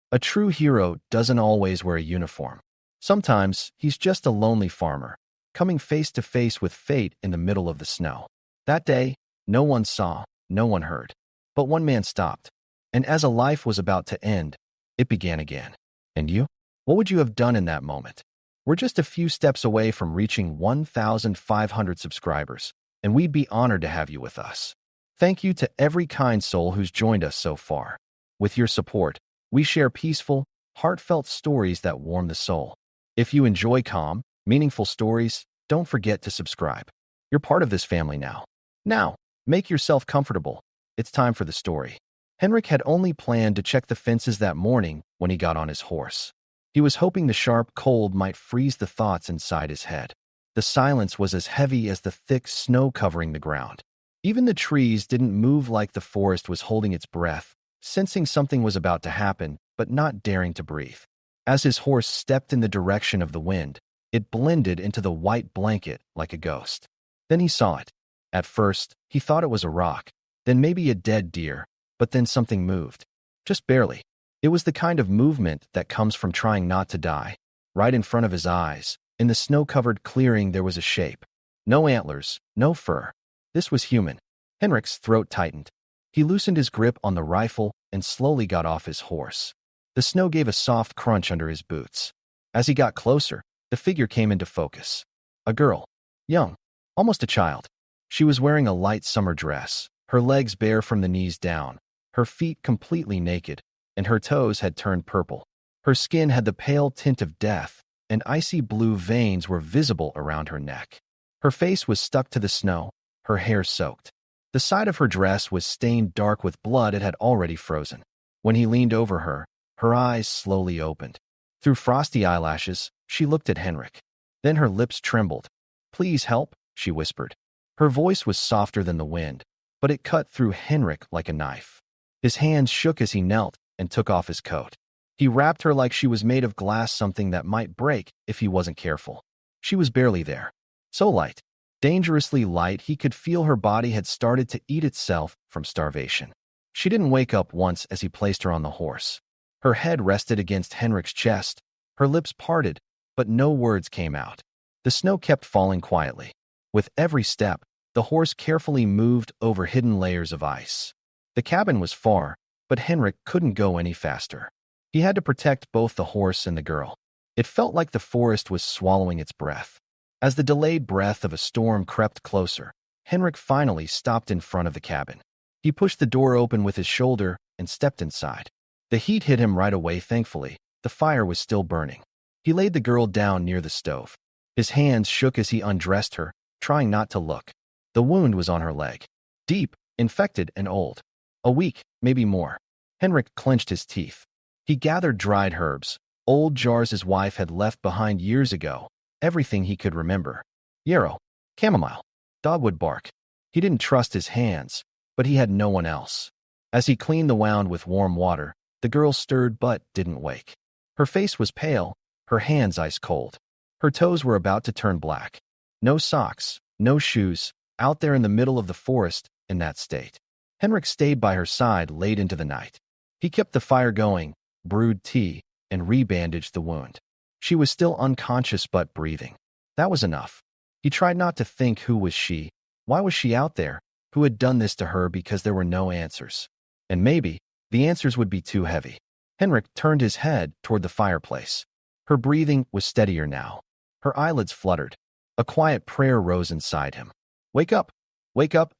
A true hero doesn't always wear a uniform. Sometimes he's just a lonely farmer, coming face to face with fate in the middle of the snow. That day, no one saw, no one heard. But one man stopped, and as a life was about to end, it began again. And you? What would you have done in that moment? We're just a few steps away from reaching 1,500 subscribers, and we'd be honored to have you with us. Thank you to every kind soul who's joined us so far. With your support, we share peaceful, heartfelt stories that warm the soul. If you enjoy calm, meaningful stories, don't forget to subscribe. You're part of this family now. Now, make yourself comfortable. It's time for the story. Henrik had only planned to check the fences that morning when he got on his horse. He was hoping the sharp cold might freeze the thoughts inside his head. The silence was as heavy as the thick snow covering the ground. Even the trees didn't move, like the forest was holding its breath, sensing something was about to happen, but not daring to breathe. As his horse stepped in the direction of the wind, it blended into the white blanket like a ghost. Then he saw it. At first, he thought it was a rock, then maybe a dead deer, but then something moved. Just barely. It was the kind of movement that comes from trying not to die. Right in front of his eyes, in the snow-covered clearing, there was a shape. No antlers, no fur. This was human. Henrik's throat tightened. He loosened his grip on the rifle and slowly got off his horse. The snow gave a soft crunch under his boots. As he got closer, the figure came into focus. A girl. Young. Almost a child. She was wearing a light summer dress, her legs bare from the knees down, her feet completely naked, and her toes had turned purple. Her skin had the pale tint of death, and icy blue veins were visible around her neck. Her face was stuck to the snow, her hair soaked. The side of her dress was stained dark with blood. It had already frozen. When he leaned over her, her eyes slowly opened. Through frosty eyelashes, she looked at Henrik. Then her lips trembled. "Please help," she whispered. Her voice was softer than the wind, but it cut through Henrik like a knife. His hands shook as he knelt and took off his coat. He wrapped her like she was made of glass, something that might break if he wasn't careful. She was barely there. So light. Dangerously light, he could feel her body had started to eat itself from starvation. She didn't wake up once as he placed her on the horse. Her head rested against Henrik's chest. Her lips parted, but no words came out. The snow kept falling quietly. With every step, the horse carefully moved over hidden layers of ice. The cabin was far, but Henrik couldn't go any faster. He had to protect both the horse and the girl. It felt like the forest was swallowing its breath. As the delayed breath of a storm crept closer, Henrik finally stopped in front of the cabin. He pushed the door open with his shoulder and stepped inside. The heat hit him right away. Thankfully, the fire was still burning. He laid the girl down near the stove. His hands shook as he undressed her, trying not to look. The wound was on her leg. Deep, infected, and old. A week, maybe more. Henrik clenched his teeth. He gathered dried herbs, old jars his wife had left behind years ago, everything he could remember. Yarrow, chamomile, dogwood bark. He didn't trust his hands, but he had no one else. As he cleaned the wound with warm water, the girl stirred but didn't wake. Her face was pale, her hands ice cold. Her toes were about to turn black. No socks, no shoes, out there in the middle of the forest in that state. Henrik stayed by her side late into the night. He kept the fire going, brewed tea, and rebandaged the wound. She was still unconscious but breathing. That was enough. He tried not to think, who was she? Why was she out there? Who had done this to her? Because there were no answers. And maybe the answers would be too heavy. Henrik turned his head toward the fireplace. Her breathing was steadier now. Her eyelids fluttered. A quiet prayer rose inside him. Wake up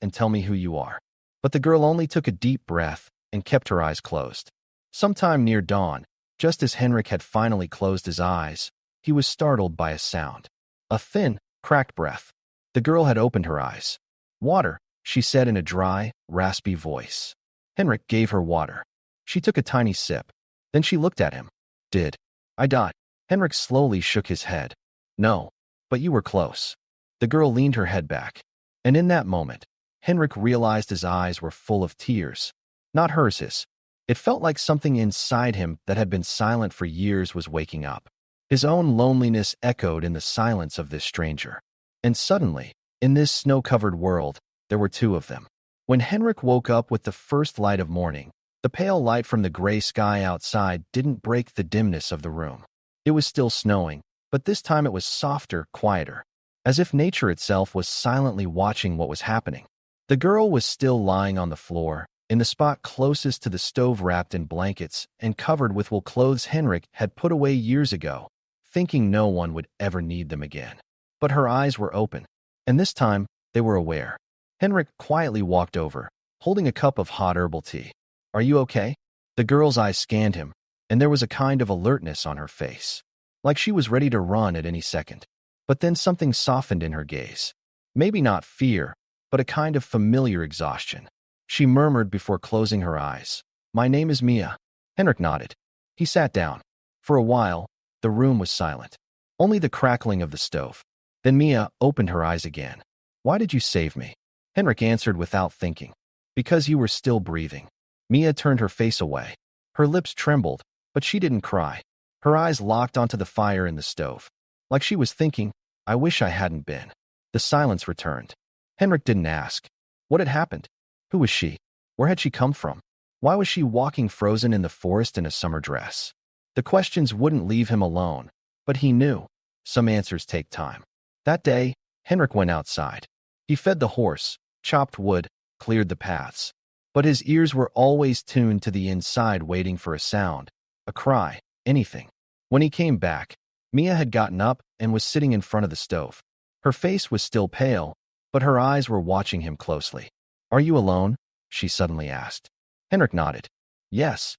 and tell me who you are." But the girl only took a deep breath and kept her eyes closed. Sometime near dawn, just as Henrik had finally closed his eyes, he was startled by a sound. A thin, cracked breath. The girl had opened her eyes. "Water," she said in a dry, raspy voice. Henrik gave her water. She took a tiny sip. Then she looked at him. "Did I die?" Henrik slowly shook his head. "No, but you were close." The girl leaned her head back. And in that moment, Henrik realized his eyes were full of tears. Not hers, his. It felt like something inside him that had been silent for years was waking up. His own loneliness echoed in the silence of this stranger. And suddenly, in this snow-covered world, there were two of them. When Henrik woke up with the first light of morning, the The pale light from the gray sky outside didn't break the dimness of the room. It was still snowing, but this time it was softer, quieter, as if nature itself was silently watching what was happening. The girl was still lying on the floor, in the spot closest to the stove, wrapped in blankets and covered with wool clothes Henrik had put away years ago, thinking no one would ever need them again. But her eyes were open, and this time they were aware. Henrik quietly walked over, holding a cup of hot herbal tea. "Are you okay?" The girl's eyes scanned him, and there was a kind of alertness on her face, like she was ready to run at any second. But then something softened in her gaze. Maybe not fear, but a kind of familiar exhaustion. She murmured before closing her eyes, "My name is Mia." Henrik nodded. He sat down. For a while, the room was silent. Only the crackling of the stove. Then Mia opened her eyes again. "Why did you save me?" Henrik answered without thinking. "Because you were still breathing." Mia turned her face away. Her lips trembled, but she didn't cry. Her eyes locked onto the fire in the stove. Like she was thinking, "I wish I hadn't been." The silence returned. Henrik didn't ask. What had happened? Who was she? Where had she come from? Why was she walking frozen in the forest in a summer dress? The questions wouldn't leave him alone, but he knew some answers take time. That day, Henrik went outside. He fed the horse, chopped wood, cleared the paths. But his ears were always tuned to the inside, waiting for a sound, a cry, anything. When he came back, Mia had gotten up and was sitting in front of the stove. Her face was still pale, but her eyes were watching him closely. "Are you alone?" she suddenly asked. Henrik nodded. "Yes."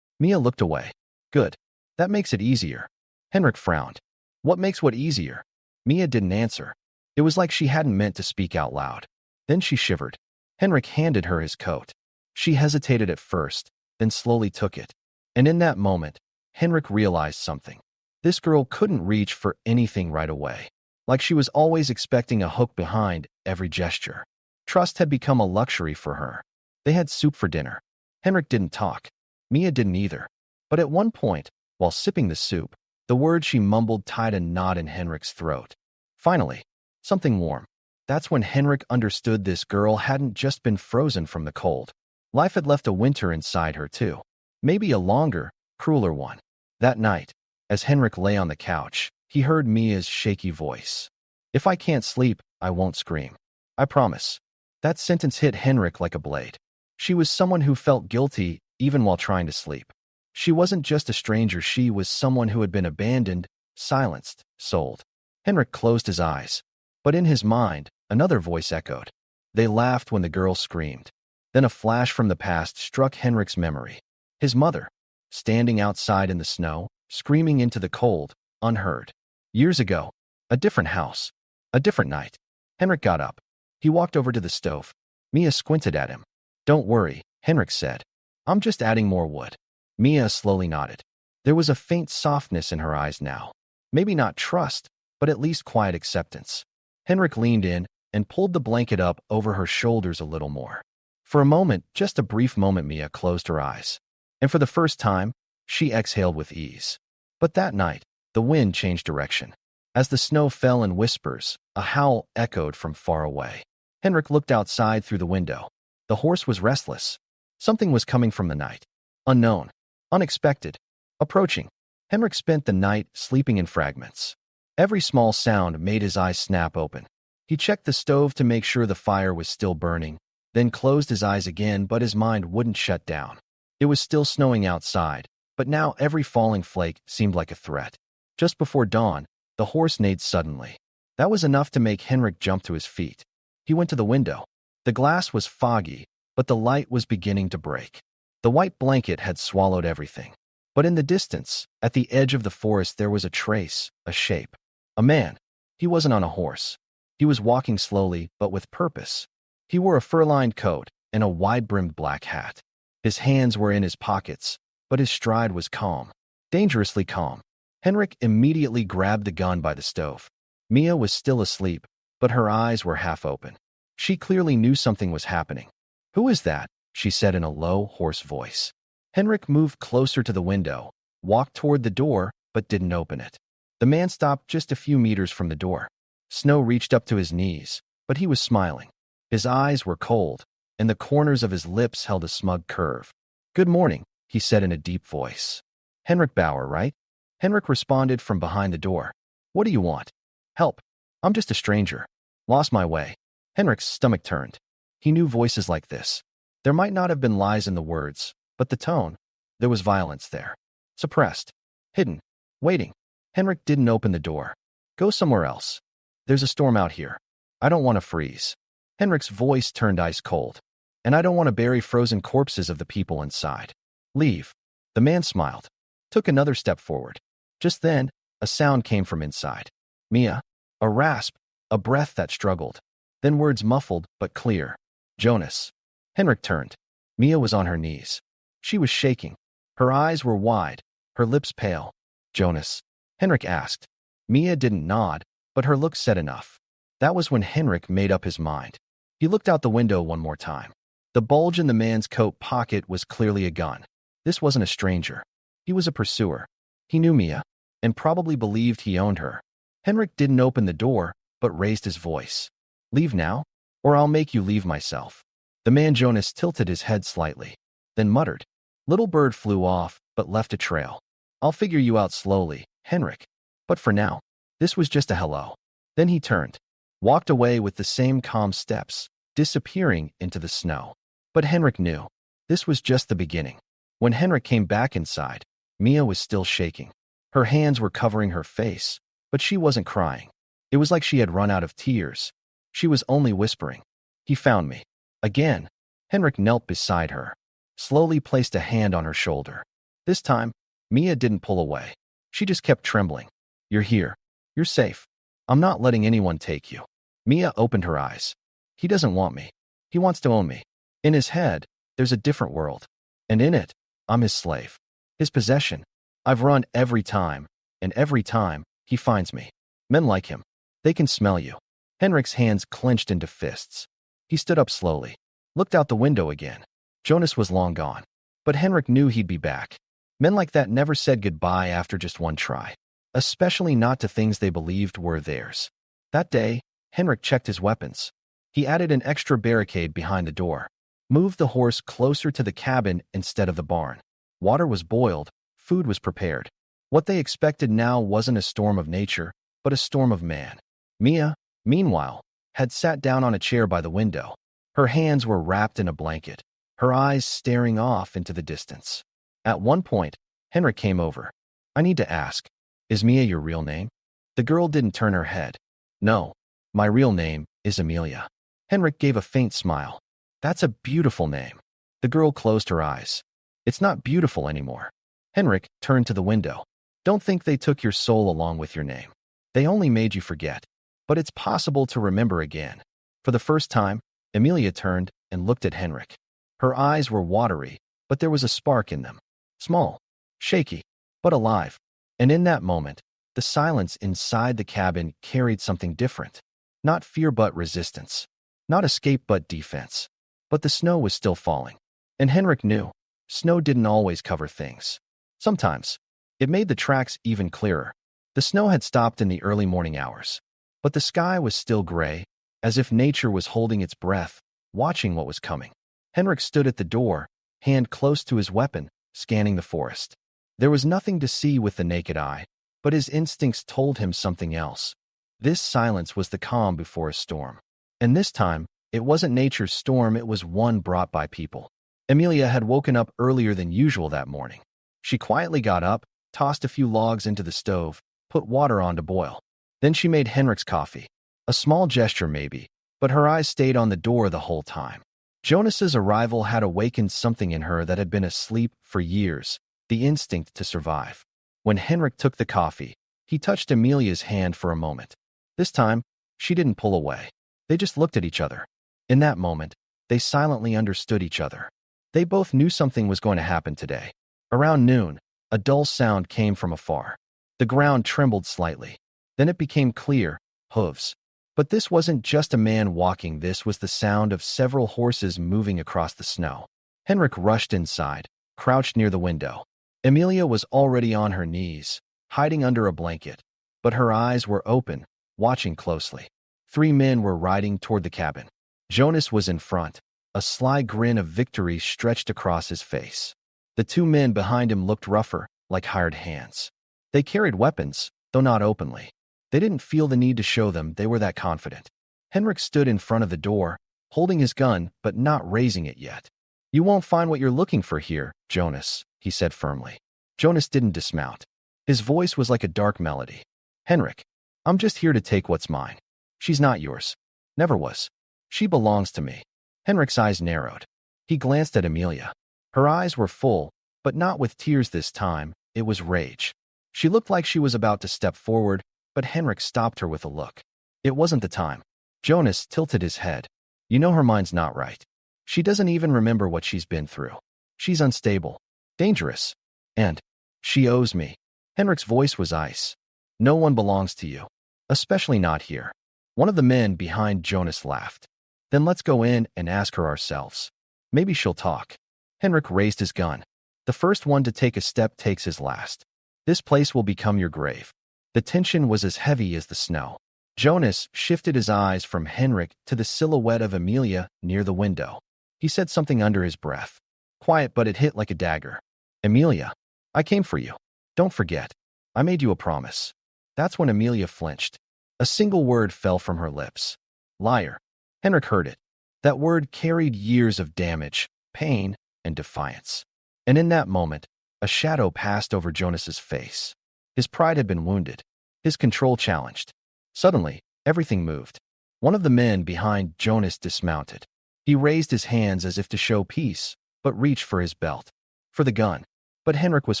Mia looked away. "Good. That makes it easier." Henrik frowned. "What makes what easier?" Mia didn't answer. It was like she hadn't meant to speak out loud. Then she shivered. Henrik handed her his coat. She hesitated at first, then slowly took it. And in that moment, Henrik realized something. This girl couldn't reach for anything right away, like she was always expecting a hook behind every gesture. Trust had become a luxury for her. They had soup for dinner. Henrik didn't talk. Mia didn't either. But at one point, while sipping the soup, the word she mumbled tied a knot in Henrik's throat. Finally, something warm. That's when Henrik understood this girl hadn't just been frozen from the cold. Life had left a winter inside her too. Maybe a longer, crueler one. That night, as Henrik lay on the couch, he heard Mia's shaky voice. "If I can't sleep, I won't scream. I promise." That sentence hit Henrik like a blade. She was someone who felt guilty even while trying to sleep. She wasn't just a stranger, she was someone who had been abandoned, silenced, sold. Henrik closed his eyes. But in his mind, another voice echoed. They laughed when the girl screamed. Then a flash from the past struck Henrik's memory. His mother, standing outside in the snow, screaming into the cold, unheard. Years ago, a different house, a different night. Henrik got up. He walked over to the stove. Mia squinted at him. "Don't worry," Henrik said. "I'm just adding more wood." Mia slowly nodded. There was a faint softness in her eyes now. Maybe not trust, but at least quiet acceptance. Henrik leaned in and pulled the blanket up over her shoulders a little more. For a moment, just a brief moment, Mia closed her eyes. And for the first time, she exhaled with ease. But that night, the wind changed direction. As the snow fell in whispers, a howl echoed from far away. Henrik looked outside through the window. The horse was restless. Something was coming from the night. Unknown. Unexpected. Approaching. Henrik spent the night sleeping in fragments. Every small sound made his eyes snap open. He checked the stove to make sure the fire was still burning, then closed his eyes again, but his mind wouldn't shut down. It was still snowing outside, but now every falling flake seemed like a threat. Just before dawn, the horse neighed suddenly. That was enough to make Henrik jump to his feet. He went to the window. The glass was foggy, but the light was beginning to break. The white blanket had swallowed everything. But in the distance, at the edge of the forest, there was a trace, a shape. A man. He wasn't on a horse. He was walking slowly, but with purpose. He wore a fur-lined coat and a wide-brimmed black hat. His hands were in his pockets, but his stride was calm, dangerously calm. Henrik immediately grabbed the gun by the stove. Mia was still asleep, but her eyes were half open. She clearly knew something was happening. "Who is that?" she said in a low, hoarse voice. Henrik moved closer to the window, walked toward the door, but didn't open it. The man stopped just a few meters from the door. Snow reached up to his knees, but he was smiling. His eyes were cold, and the corners of his lips held a smug curve. Good morning, he said in a deep voice. Henrik Bauer, right? Henrik responded from behind the door. What do you want? Help. I'm just a stranger. Lost my way. Henrik's stomach turned. He knew voices like this. There might not have been lies in the words, but the tone, there was violence there. Suppressed. Hidden. Waiting. Henrik didn't open the door. Go somewhere else. There's a storm out here. I don't want to freeze. Henrik's voice turned ice cold. And I don't want to bury frozen corpses of the people inside. Leave. The man smiled. Took another step forward. Just then, a sound came from inside. Mia. A rasp. A breath that struggled. Then words muffled but clear. Jonas. Henrik turned. Mia was on her knees. She was shaking. Her eyes were wide, her lips pale. Jonas. Henrik asked. Mia didn't nod, but her look said enough. That was when Henrik made up his mind. He looked out the window one more time. The bulge in the man's coat pocket was clearly a gun. This wasn't a stranger. He was a pursuer. He knew Mia, and probably believed he owned her. Henrik didn't open the door, but raised his voice. Leave now, or I'll make you leave myself. The man Jonas tilted his head slightly, then muttered. Little bird flew off, but left a trail. I'll figure you out slowly, Henrik. But for now, this was just a hello. Then he turned, walked away with the same calm steps, disappearing into the snow. But Henrik knew. This was just the beginning. When Henrik came back inside, Mia was still shaking. Her hands were covering her face, but she wasn't crying. It was like she had run out of tears. She was only whispering. He found me. Again. Henrik knelt beside her, slowly placed a hand on her shoulder. This time, Mia didn't pull away. She just kept trembling. You're here. You're safe. I'm not letting anyone take you. Mia opened her eyes. He doesn't want me. He wants to own me. In his head, there's a different world. And in it, I'm his slave. His possession. I've run every time, and every time, he finds me. Men like him. They can smell you. Henrik's hands clenched into fists. He stood up slowly, looked out the window again. Jonas was long gone. But Henrik knew he'd be back. Men like that never said goodbye after just one try, especially not to things they believed were theirs. That day, Henrik checked his weapons. He added an extra barricade behind the door, moved the horse closer to the cabin instead of the barn. Water was boiled, food was prepared. What they expected now wasn't a storm of nature, but a storm of man. Mia, meanwhile, had sat down on a chair by the window. Her hands were wrapped in a blanket, her eyes staring off into the distance. At one point, Henrik came over. I need to ask, is Mia your real name? The girl didn't turn her head. No, my real name is Amelia. Henrik gave a faint smile. That's a beautiful name. The girl closed her eyes. It's not beautiful anymore. Henrik turned to the window. Don't think they took your soul along with your name. They only made you forget. But it's possible to remember again. For the first time, Amelia turned and looked at Henrik. Her eyes were watery, but there was a spark in them. Small, shaky, but alive. And in that moment, the silence inside the cabin carried something different. Not fear but resistance. Not escape but defense. But the snow was still falling. And Henrik knew, snow didn't always cover things. Sometimes, it made the tracks even clearer. The snow had stopped in the early morning hours. But the sky was still gray, as if nature was holding its breath, watching what was coming. Henrik stood at the door, hand close to his weapon, scanning the forest. There was nothing to see with the naked eye, but his instincts told him something else. This silence was the calm before a storm. And this time, it wasn't nature's storm, it was one brought by people. Amelia had woken up earlier than usual that morning. She quietly got up, tossed a few logs into the stove, put water on to boil. Then she made Henrik's coffee. A small gesture maybe, but her eyes stayed on the door the whole time. Jonas's arrival had awakened something in her that had been asleep for years, the instinct to survive. When Henrik took the coffee, he touched Amelia's hand for a moment. This time, she didn't pull away. They just looked at each other. In that moment, they silently understood each other. They both knew something was going to happen today. Around noon, a dull sound came from afar. The ground trembled slightly. Then it became clear, hooves. But this wasn't just a man walking, this was the sound of several horses moving across the snow. Henrik rushed inside, crouched near the window. Amelia was already on her knees, hiding under a blanket, but her eyes were open, watching closely. 3 men were riding toward the cabin. Jonas was in front, a sly grin of victory stretched across his face. The two men behind him looked rougher, like hired hands. They carried weapons, though not openly. They didn't feel the need to show them they were that confident. Henrik stood in front of the door, holding his gun but not raising it yet. "You won't find what you're looking for here, Jonas," he said firmly. Jonas didn't dismount. His voice was like a dark melody. "Henrik, I'm just here to take what's mine. She's not yours. Never was. She belongs to me." Henrik's eyes narrowed. He glanced at Amelia. Her eyes were full, but not with tears this time. It was rage. She looked like she was about to step forward, but Henrik stopped her with a look. It wasn't the time. Jonas tilted his head. "You know her mind's not right. She doesn't even remember what she's been through. She's unstable, dangerous, and she owes me." Henrik's voice was ice. "No one belongs to you, especially not here." One of the men behind Jonas laughed. "Then let's go in and ask her ourselves. Maybe she'll talk." Henrik raised his gun. "The first one to take a step takes his last. This place will become your grave." The tension was as heavy as the snow. Jonas shifted his eyes from Henrik to the silhouette of Amelia near the window. He said something under his breath. Quiet, but it hit like a dagger. "Amelia, I came for you. Don't forget. I made you a promise." That's when Amelia flinched. A single word fell from her lips. "Liar." Henrik heard it. That word carried years of damage, pain, and defiance. And in that moment, a shadow passed over Jonas's face. His pride had been wounded, his control challenged. Suddenly, everything moved. One of the men behind Jonas dismounted. He raised his hands as if to show peace, but reached for his belt, for the gun. But Henrik was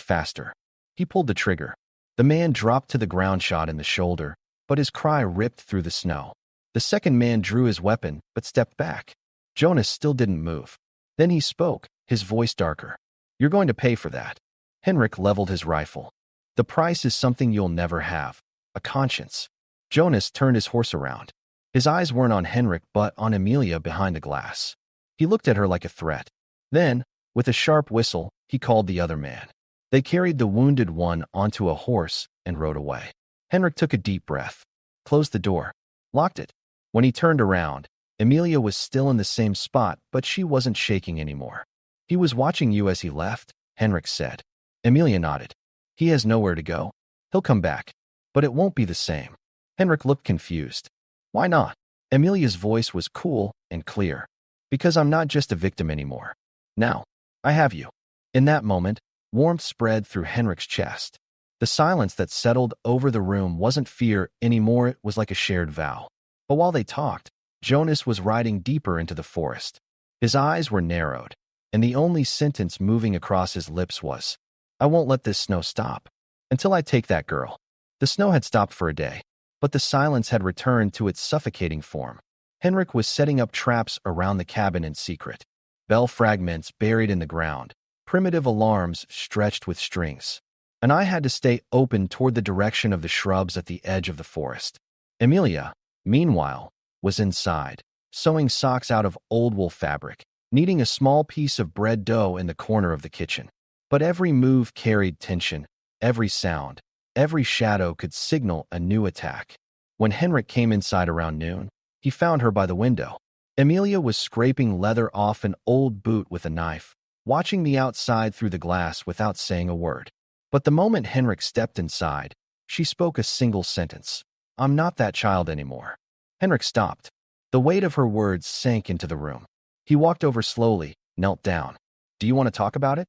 faster. He pulled the trigger. The man dropped to the ground, shot in the shoulder, but his cry ripped through the snow. The second man drew his weapon, but stepped back. Jonas still didn't move. Then he spoke, his voice darker. "You're going to pay for that." Henrik leveled his rifle. "The price is something you'll never have, a conscience." Jonas turned his horse around. His eyes weren't on Henrik but on Amelia behind the glass. He looked at her like a threat. Then, with a sharp whistle, he called the other man. They carried the wounded one onto a horse and rode away. Henrik took a deep breath, closed the door, locked it. When he turned around, Amelia was still in the same spot, but she wasn't shaking anymore. "He was watching you as he left," Henrik said. Amelia nodded. "He has nowhere to go. He'll come back. But it won't be the same." Henrik looked confused. "Why not?" Amelia's voice was cool and clear. "Because I'm not just a victim anymore. Now, I have you." In that moment, warmth spread through Henrik's chest. The silence that settled over the room wasn't fear anymore, it was like a shared vow. But while they talked, Jonas was riding deeper into the forest. His eyes were narrowed, and the only sentence moving across his lips was, "I won't let this snow stop until I take that girl." The snow had stopped for a day, but the silence had returned to its suffocating form. Henrik was setting up traps around the cabin in secret. Bell fragments buried in the ground, primitive alarms stretched with strings. And I had to stay open toward the direction of the shrubs at the edge of the forest. Amelia, meanwhile, was inside, sewing socks out of old wool fabric, kneading a small piece of bread dough in the corner of the kitchen. But every move carried tension, every sound, every shadow could signal a new attack. When Henrik came inside around noon, he found her by the window. Amelia was scraping leather off an old boot with a knife, watching the outside through the glass without saying a word. But the moment Henrik stepped inside, she spoke a single sentence. "I'm not that child anymore." Henrik stopped. The weight of her words sank into the room. He walked over slowly, knelt down. "Do you want to talk about it?"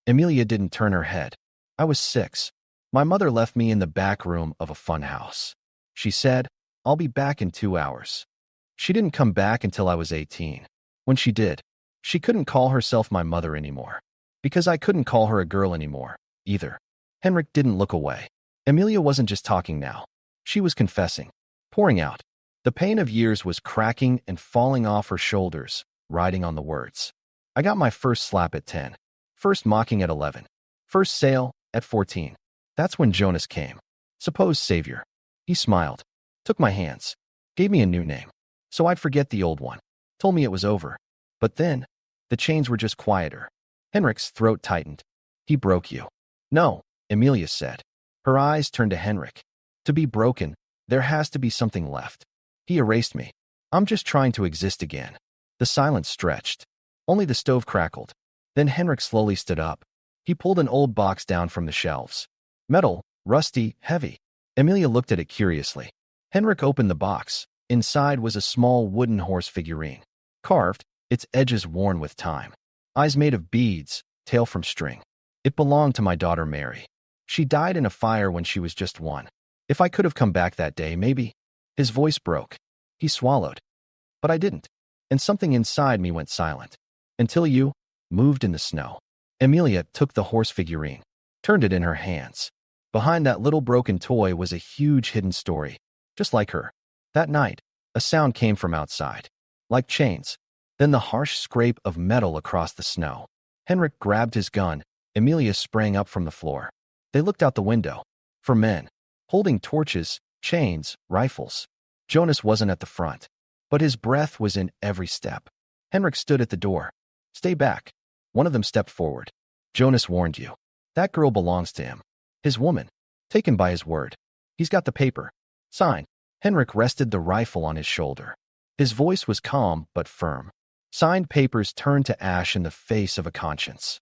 Amelia didn't turn her head. "I was 6. My mother left me in the back room of a fun house. She said, 'I'll be back in 2 hours.' She didn't come back until I was 18. When she did, she couldn't call herself my mother anymore. Because I couldn't call her a girl anymore, either." Henrik didn't look away. Amelia wasn't just talking now. She was confessing, pouring out. The pain of years was cracking and falling off her shoulders, riding on the words. "I got my first slap at 10. First mocking at 11. First sale at 14. That's when Jonas came. Supposed savior. He smiled, took my hands, gave me a new name, so I'd forget the old one. Told me it was over. But then, the chains were just quieter." Henrik's throat tightened. "He broke you." "No," Amelia said. Her eyes turned to Henrik. "To be broken, there has to be something left. He erased me. I'm just trying to exist again." The silence stretched. Only the stove crackled. Then Henrik slowly stood up. He pulled an old box down from the shelves. Metal, rusty, heavy. Amelia looked at it curiously. Henrik opened the box. Inside was a small wooden horse figurine. Carved, its edges worn with time. Eyes made of beads, tail from string. It belonged to my daughter Mary. She died in a fire when she was just 1. If I could have come back that day, maybe. His voice broke. He swallowed. But I didn't. And something inside me went silent. Until you moved in the snow. Amelia took the horse figurine, turned it in her hands. Behind that little broken toy was a huge hidden story, just like her. That night, a sound came from outside, like chains. Then the harsh scrape of metal across the snow. Henrik grabbed his gun. Amelia sprang up from the floor. They looked out the window. For men, holding torches, chains, rifles. Jonas wasn't at the front, but his breath was in every step. Henrik stood at the door. Stay back. One of them stepped forward. Jonas warned you. That girl belongs to him. His woman. Taken by his word. He's got the paper. Sign. Henrik rested the rifle on his shoulder. His voice was calm but firm. Signed papers turned to ash in the face of a conscience.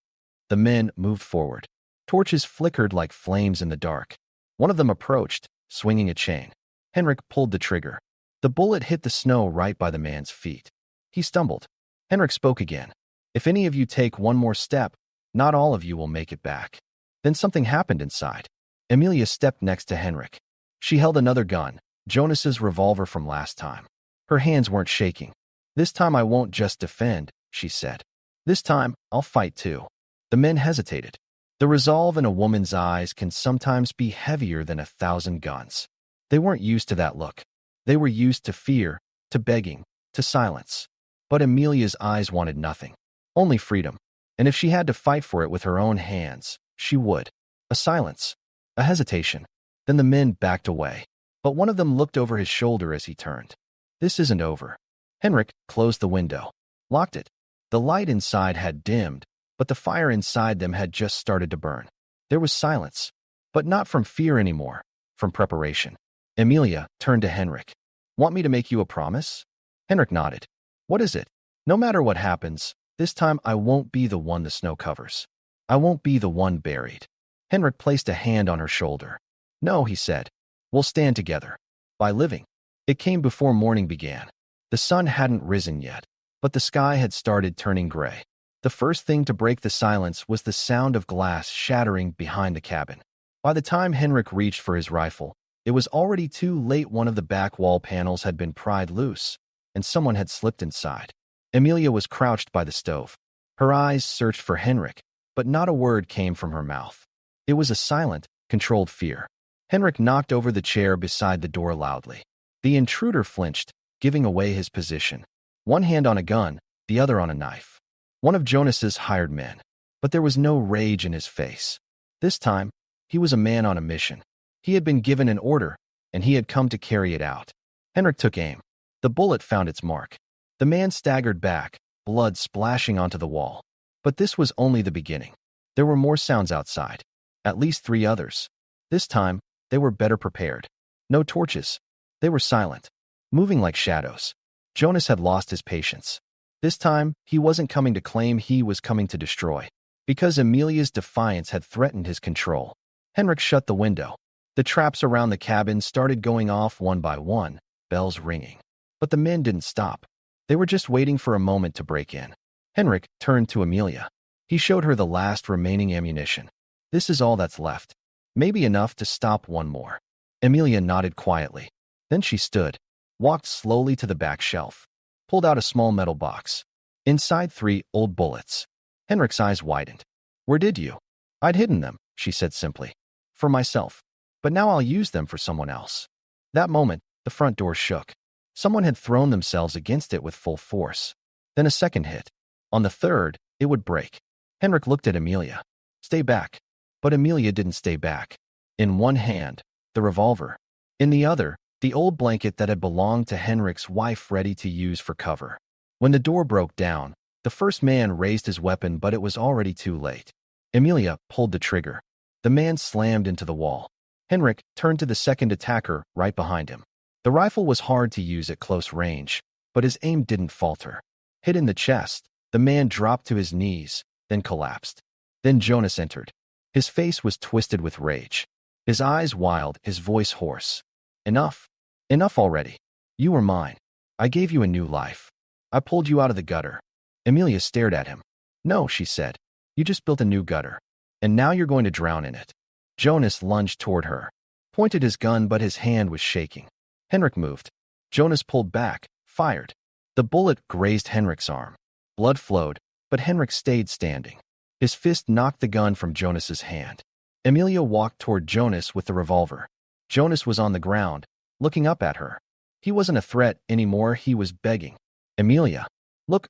The men moved forward. Torches flickered like flames in the dark. One of them approached, swinging a chain. Henrik pulled the trigger. The bullet hit the snow right by the man's feet. He stumbled. Henrik spoke again. If any of you take one more step, not all of you will make it back. Then something happened inside. Amelia stepped next to Henrik. She held another gun, Jonas's revolver from last time. Her hands weren't shaking. This time I won't just defend, she said. This time, I'll fight too. The men hesitated. The resolve in a woman's eyes can sometimes be heavier than 1,000 guns. They weren't used to that look. They were used to fear, to begging, to silence. But Amelia's eyes wanted nothing. Only freedom. And if she had to fight for it with her own hands, she would. A silence. A hesitation. Then the men backed away. But one of them looked over his shoulder as he turned. This isn't over. Henrik closed the window. Locked it. The light inside had dimmed, but the fire inside them had just started to burn. There was silence. But not from fear anymore. From preparation. Amelia turned to Henrik. Want me to make you a promise? Henrik nodded. What is it? No matter what happens, this time I won't be the one the snow covers. I won't be the one buried. Henrik placed a hand on her shoulder. No, he said. We'll stand together. By living. It came before morning began. The sun hadn't risen yet, but the sky had started turning gray. The first thing to break the silence was the sound of glass shattering behind the cabin. By the time Henrik reached for his rifle, it was already too late. One of the back wall panels had been pried loose, and someone had slipped inside. Amelia was crouched by the stove. Her eyes searched for Henrik, but not a word came from her mouth. It was a silent, controlled fear. Henrik knocked over the chair beside the door loudly. The intruder flinched, giving away his position. One hand on a gun, the other on a knife. One of Jonas's hired men. But there was no rage in his face. This time, he was a man on a mission. He had been given an order, and he had come to carry it out. Henrik took aim. The bullet found its mark. The man staggered back, blood splashing onto the wall. But this was only the beginning. There were more sounds outside. At least 3 others. This time, they were better prepared. No torches. They were silent, moving like shadows. Jonas had lost his patience. This time, he wasn't coming to claim, he was coming to destroy. Because Amelia's defiance had threatened his control. Henrik shut the window. The traps around the cabin started going off one by one, bells ringing. But the men didn't stop. They were just waiting for a moment to break in. Henrik turned to Amelia. He showed her the last remaining ammunition. This is all that's left. Maybe enough to stop one more. Amelia nodded quietly. Then she stood, walked slowly to the back shelf, pulled out a small metal box. Inside 3 old bullets. Henrik's eyes widened. Where did you? I'd hidden them, she said simply. For myself. But now I'll use them for someone else. That moment, the front door shook. Someone had thrown themselves against it with full force. Then a second hit. On the third, it would break. Henrik looked at Amelia. Stay back. But Amelia didn't stay back. In one hand, the revolver. In the other, the old blanket that had belonged to Henrik's wife ready to use for cover. When the door broke down, the first man raised his weapon, but it was already too late. Amelia pulled the trigger. The man slammed into the wall. Henrik turned to the second attacker right behind him. The rifle was hard to use at close range, but his aim didn't falter. Hit in the chest, the man dropped to his knees, then collapsed. Then Jonas entered. His face was twisted with rage. His eyes wild, his voice hoarse. Enough. Enough already. You were mine. I gave you a new life. I pulled you out of the gutter. Emilia stared at him. No, she said. You just built a new gutter. And now you're going to drown in it. Jonas lunged toward her, pointed his gun, but his hand was shaking. Henrik moved. Jonas pulled back, fired. The bullet grazed Henrik's arm. Blood flowed, but Henrik stayed standing. His fist knocked the gun from Jonas's hand. Emilia walked toward Jonas with the revolver. Jonas was on the ground, looking up at her. He wasn't a threat anymore, he was begging. Emilia, look,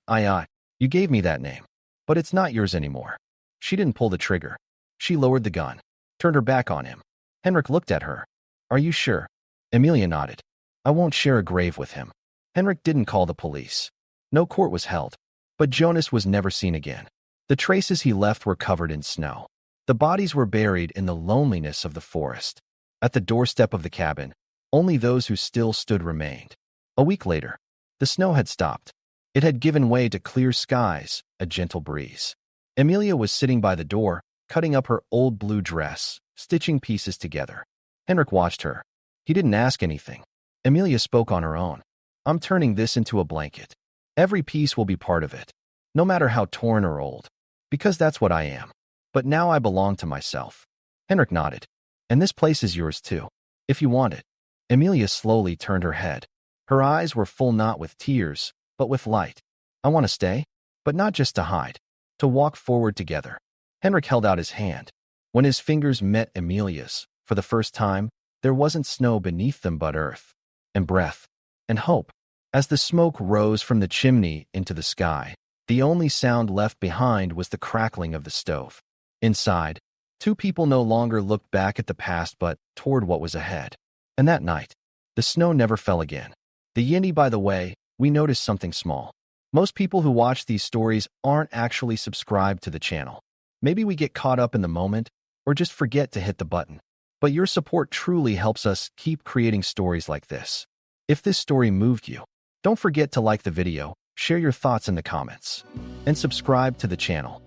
you gave me that name. But it's not yours anymore. She didn't pull the trigger. She lowered the gun, turned her back on him. Henrik looked at her. Are you sure? Emilia nodded. I won't share a grave with him. Henrik didn't call the police. No court was held. But Jonas was never seen again. The traces he left were covered in snow. The bodies were buried in the loneliness of the forest. At the doorstep of the cabin, only those who still stood remained. A week later, the snow had stopped. It had given way to clear skies, a gentle breeze. Emilia was sitting by the door, cutting up her old blue dress, stitching pieces together. Henrik watched her. He didn't ask anything. Emilia spoke on her own. I'm turning this into a blanket. Every piece will be part of it, no matter how torn or old, because that's what I am. But now I belong to myself. Henrik nodded. And this place is yours too, if you want it. Emilia slowly turned her head. Her eyes were full not with tears, but with light. I want to stay, but not just to hide, to walk forward together. Henrik held out his hand. When his fingers met Emilia's, for the first time, there wasn't snow beneath them but earth, and breath, and hope. As the smoke rose from the chimney into the sky, the only sound left behind was the crackling of the stove. Inside, two people no longer looked back at the past but toward what was ahead. And that night, the snow never fell again. The Yindi, by the way, we noticed something small. Most people who watch these stories aren't actually subscribed to the channel. Maybe we get caught up in the moment, or just forget to hit the button. But your support truly helps us keep creating stories like this. If this story moved you, don't forget to like the video, share your thoughts in the comments, and subscribe to the channel.